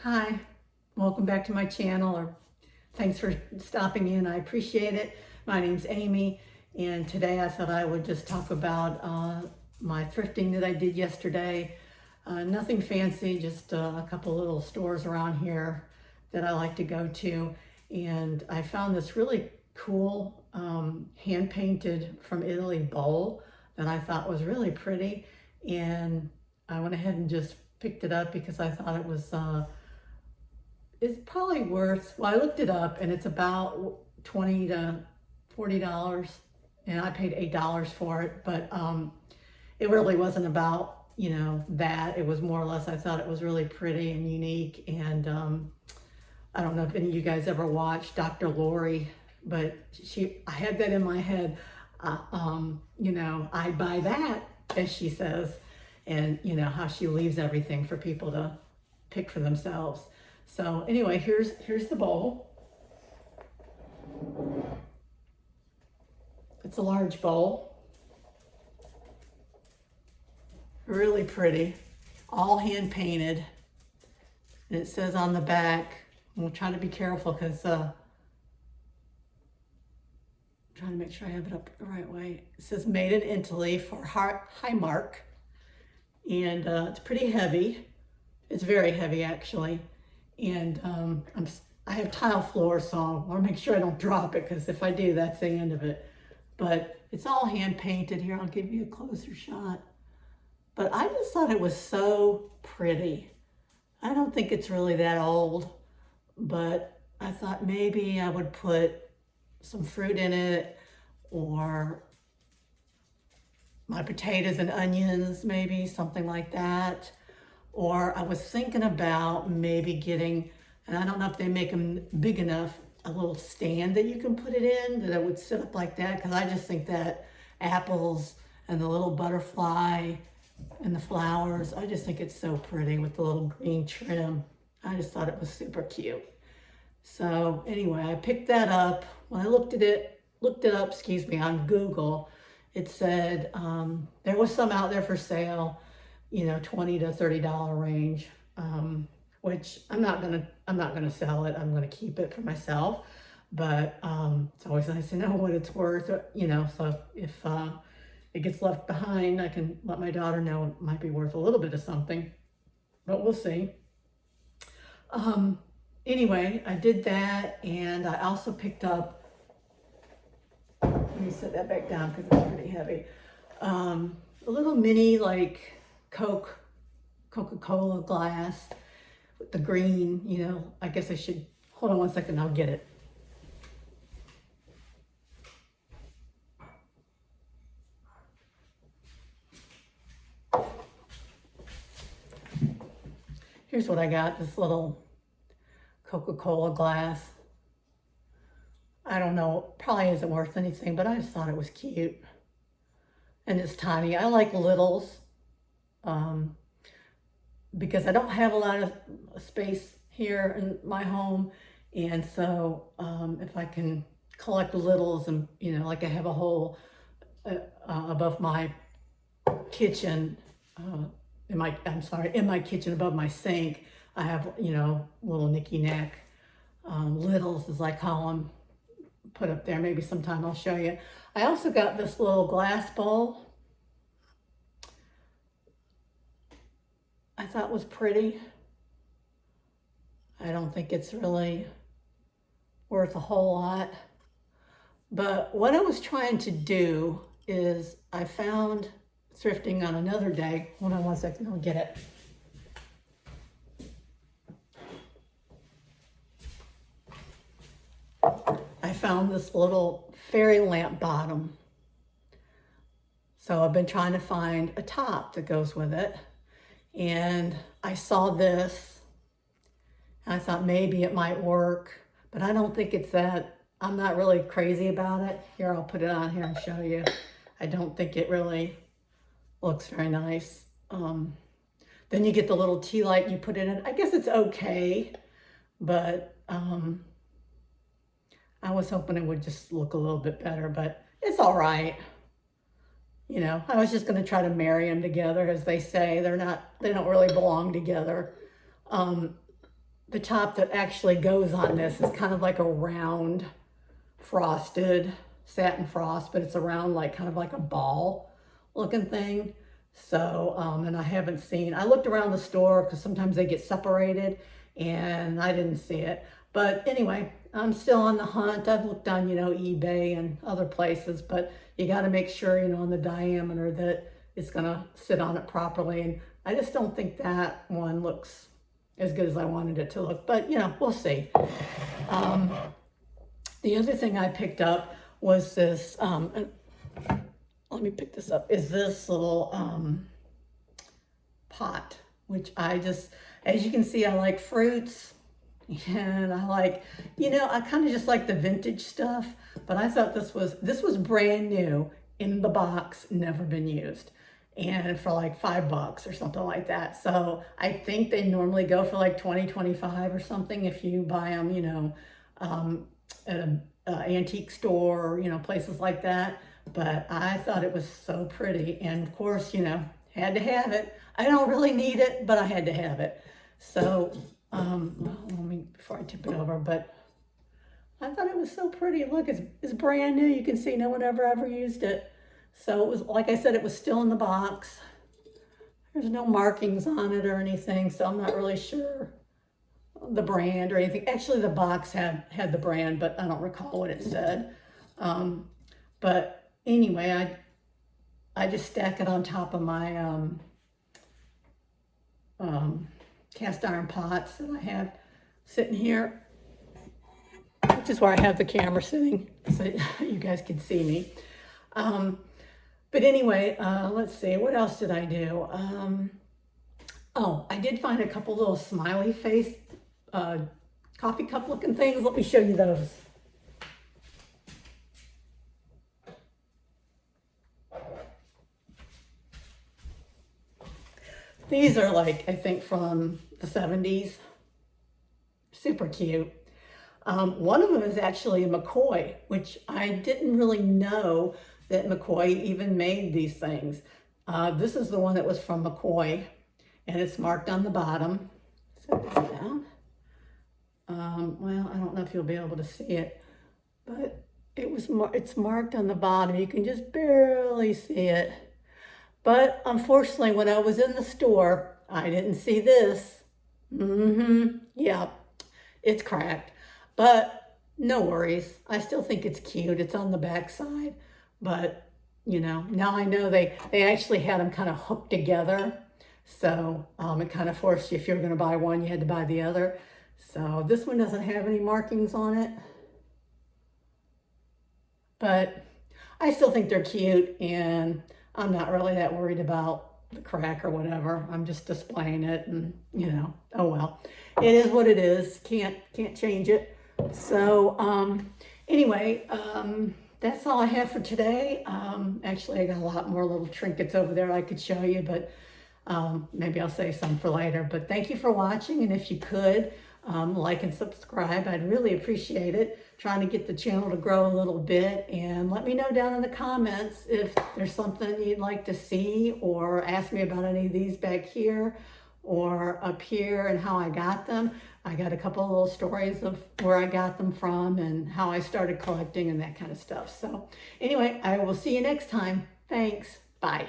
Hi, welcome back to my channel, or thanks for stopping in. I appreciate it. My name's Amy, and today I thought I would just talk about my thrifting that I did yesterday. Nothing fancy, just a couple little stores around here that I like to go to. And I found this really cool hand-painted from Italy bowl that I thought was really pretty. And I went ahead and just picked it up because I thought it was it's probably worth, well, I looked it up and it's about $20 to $40, and I paid $8 for it, but it really wasn't about, that. It was more or less, I thought it was really pretty and unique. And I don't know if any of you guys ever watched Dr. Lori, but I had that in my head. I'd buy that, as she says, and how she leaves everything for people to pick for themselves. So anyway, here's the bowl. It's a large bowl. Really pretty, all hand painted. And it says on the back, and we'll try to be careful because trying to make sure I have it up the right way. It says made in Italy for Highmark, and it's pretty heavy. It's very heavy actually. And I have tile floor, so I want to make sure I don't drop it, because if I do, that's the end of it. But it's all hand painted. Here, I'll give you a closer shot. But I just thought it was so pretty. I don't think it's really that old, but I thought maybe I would put some fruit in it, or my potatoes and onions, maybe something like that. Or I was thinking about maybe getting, and I don't know if they make them big enough, a little stand that you can put it in, that it would sit up like that, because I just think that apples and the little butterfly and the flowers, I just think it's so pretty with the little green trim. I just thought it was super cute. So anyway, I picked that up. When I looked it up, on Google, it said there was some out there for sale, $20 to $30 range, which I'm not gonna sell it. I'm gonna keep it for myself. But it's always nice to know what it's worth, so if it gets left behind, I can let my daughter know it might be worth a little bit of something, but we'll see. Anyway, I did that, and I also picked up, let me set that back down because it's pretty heavy, a little mini, like, Coca-Cola glass with the green, I guess I should, hold on one second, I'll get it. Here's what I got, this little Coca-Cola glass. I don't know, probably isn't worth anything, but I just thought it was cute. And it's tiny. I like littles. Because I don't have a lot of space here in my home, and so if I can collect littles, and like I have a hole above my kitchen, in my kitchen above my sink, I have little knicky-knack littles, as I call them, put up there. Maybe sometime I'll show you. I also got this little glass bowl. I thought was pretty. I don't think it's really worth a whole lot. But what I was trying to do is, I found thrifting on another day. Hold on one second, I'll get it. I found this little fairy lamp bottom. So I've been trying to find a top that goes with it. And I saw this, and I thought maybe it might work, but I don't think it's that, I'm not really crazy about it. Here, I'll put it on here and show you. I don't think it really looks very nice. Then you get the little tea light you put in it. I guess it's okay, but I was hoping it would just look a little bit better, but it's all right. I was just going to try to marry them together, as they say. They don't really belong together. the top that actually goes on this is kind of like a round frosted satin frost, but it's around like kind of like a ball looking thing. So, and I haven't seen, I looked around the store because sometimes they get separated and I didn't see it. But anyway, I'm still on the hunt. I've looked on, you know, eBay and other places, but you got to make sure, you know, on the diameter that it's going to sit on it properly. And I just don't think that one looks as good as I wanted it to look, but you know, we'll see. The other thing I picked up was this, let me pick this up, is this little pot, which I just, as you can see, I like fruits and I like, you know, I kind of just like the vintage stuff, but I thought this was brand new in the box, never been used. And for like $5 or something like that. So I think they normally go for like 20, 25 or something if you buy them, you know, at an antique store, or, you know, places like that. But I thought it was so pretty. And of course, you know, had to have it. I don't really need it, but I had to have it. So, well, let me, before I tip it over, but I thought it was so pretty. Look, it's brand new. You can see no one ever used it. So it was, like I said, it was still in the box. There's no markings on it or anything, so I'm not really sure the brand or anything. Actually, the box had the brand, but I don't recall what it said. But anyway, I just stack it on top of my cast iron pots that I have sitting here, which is where I have the camera sitting, so you guys can see me. But anyway, let's see, what else did I do? Oh, I did find a couple little smiley face coffee cup looking things. Let me show you those. These are like, I think from the 70s. Super cute. One of them is actually a McCoy, which I didn't really know that McCoy even made these things. This is the one that was from McCoy, and it's marked on the bottom. Set this down. Well, I don't know if you'll be able to see it, but it's marked on the bottom. You can just barely see it. But unfortunately, when I was in the store, I didn't see this. Yeah, it's cracked. But no worries. I still think it's cute. It's on the back side. But, you know, now I know they actually had them kind of hooked together. So it kind of forced you, if you were going to buy one, you had to buy the other. So this one doesn't have any markings on it. But I still think they're cute, and I'm not really that worried about the crack or whatever. I'm just displaying it, and, you know, oh well. It is what it is. Can't change it. So anyway, that's all I have for today. Actually, I got a lot more little trinkets over there I could show you, but maybe I'll save some for later. But thank you for watching, and if you could, like and subscribe, I'd really appreciate it. Trying to get the channel to grow a little bit, and let me know down in the comments if there's something you'd like to see, or ask me about any of these back here or up here and how I got them. I got a couple of little stories of where I got them from and how I started collecting and that kind of stuff. So anyway, I will see you next time. Thanks. Bye.